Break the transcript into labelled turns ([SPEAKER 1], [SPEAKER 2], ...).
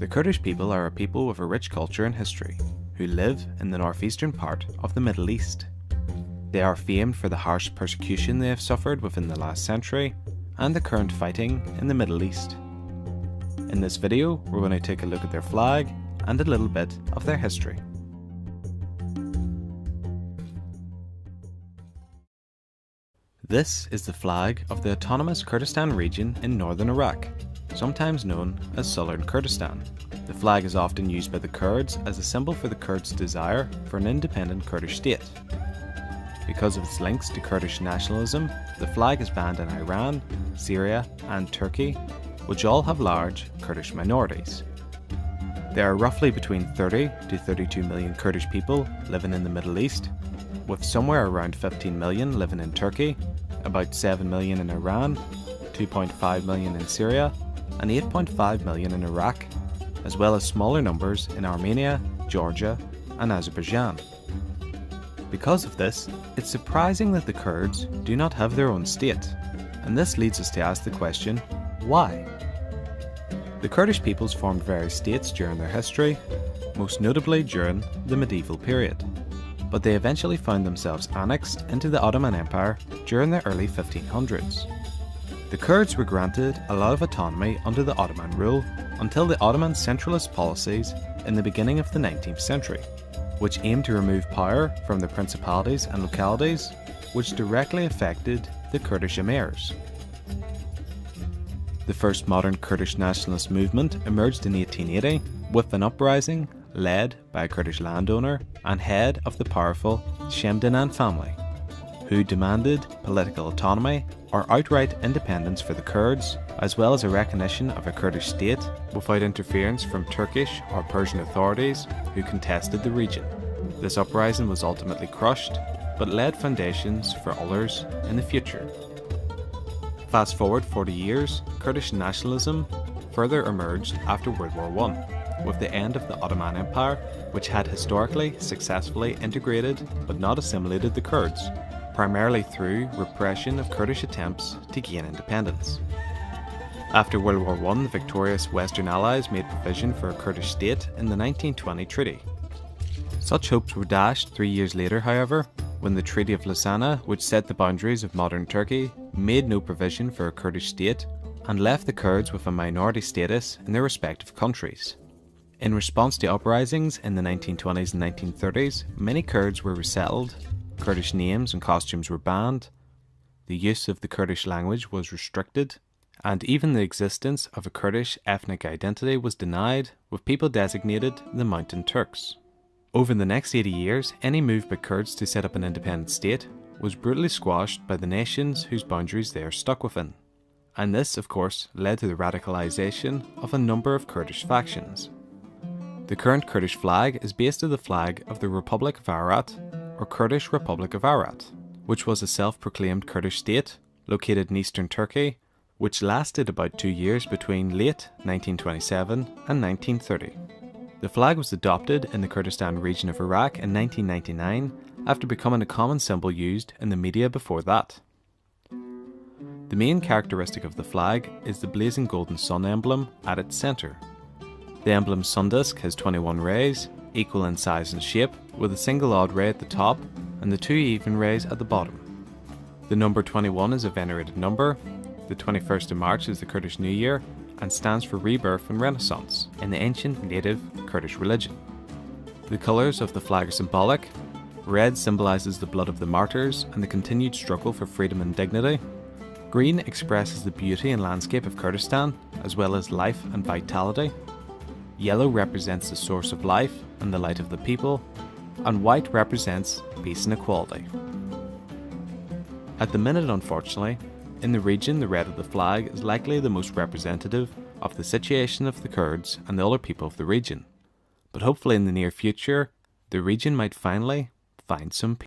[SPEAKER 1] The Kurdish people are a people with a rich culture and history, who live in the northeastern part of the Middle East. They are famed for the harsh persecution they have suffered within the last century, and the current fighting in the Middle East. In this video, we're going to take a look at their flag and a little bit of their history. This is the flag of the autonomous Kurdistan region in northern Iraq, sometimes known as Southern Kurdistan. The flag is often used by the Kurds as a symbol for the Kurds' desire for an independent Kurdish state. Because of its links to Kurdish nationalism, the flag is banned in Iran, Syria and Turkey, which all have large Kurdish minorities. There are roughly between 30 to 32 million Kurdish people living in the Middle East, with somewhere around 15 million living in Turkey, about 7 million in Iran, 2.5 million in Syria, and 8.5 million in Iraq, as well as smaller numbers in Armenia, Georgia, and Azerbaijan. Because of this, it's surprising that the Kurds do not have their own state, and this leads us to ask the question, why? The Kurdish peoples formed various states during their history, most notably during the medieval period, but they eventually found themselves annexed into the Ottoman Empire during the early 1500s. The Kurds were granted a lot of autonomy under the Ottoman rule until the Ottoman centralist policies in the beginning of the 19th century, which aimed to remove power from the principalities and localities, which directly affected the Kurdish emirs. The first modern Kurdish nationalist movement emerged in 1880 with an uprising led by a Kurdish landowner and head of the powerful Shemdanan family, who demanded political autonomy or outright independence for the Kurds, as well as a recognition of a Kurdish state without interference from Turkish or Persian authorities who contested the region. This uprising was ultimately crushed, but laid foundations for others in the future. Fast forward 40 years, Kurdish nationalism further emerged after World War I, with the end of the Ottoman Empire, which had historically successfully integrated but not assimilated the Kurds, primarily through repression of Kurdish attempts to gain independence. After World War I, the victorious Western Allies made provision for a Kurdish state in the 1920 treaty. Such hopes were dashed 3 years later, however, when the Treaty of Lausanne, which set the boundaries of modern Turkey, made no provision for a Kurdish state and left the Kurds with a minority status in their respective countries. In response to uprisings in the 1920s and 1930s, many Kurds were resettled, Kurdish names and costumes were banned, the use of the Kurdish language was restricted, and even the existence of a Kurdish ethnic identity was denied, with people designated the Mountain Turks. Over the next 80 years, any move by Kurds to set up an independent state was brutally squashed by the nations whose boundaries they are stuck within. And this, of course, led to the radicalization of a number of Kurdish factions. The current Kurdish flag is based on the flag of the Republic of Ararat, or Kurdish Republic of Ararat, which was a self-proclaimed Kurdish state located in eastern Turkey, which lasted about 2 years between late 1927 and 1930. The flag was adopted in the Kurdistan region of Iraq in 1999 after becoming a common symbol used in the media before that. The main characteristic of the flag is the blazing golden sun emblem at its centre. The emblem's sun disk has 21 rays, equal in size and shape, with a single odd ray at the top and the 2 even rays at the bottom. The number 21 is a venerated number, the 21st of March is the Kurdish New Year, and stands for rebirth and renaissance in the ancient native Kurdish religion. The colours of the flag are symbolic. Red symbolises the blood of the martyrs and the continued struggle for freedom and dignity. Green expresses the beauty and landscape of Kurdistan, as well as life and vitality. Yellow represents the source of life and the light of the people, and white represents peace and equality. At the minute, unfortunately, in the region, the red of the flag is likely the most representative of the situation of the Kurds and the other people of the region. But hopefully in the near future, the region might finally find some peace.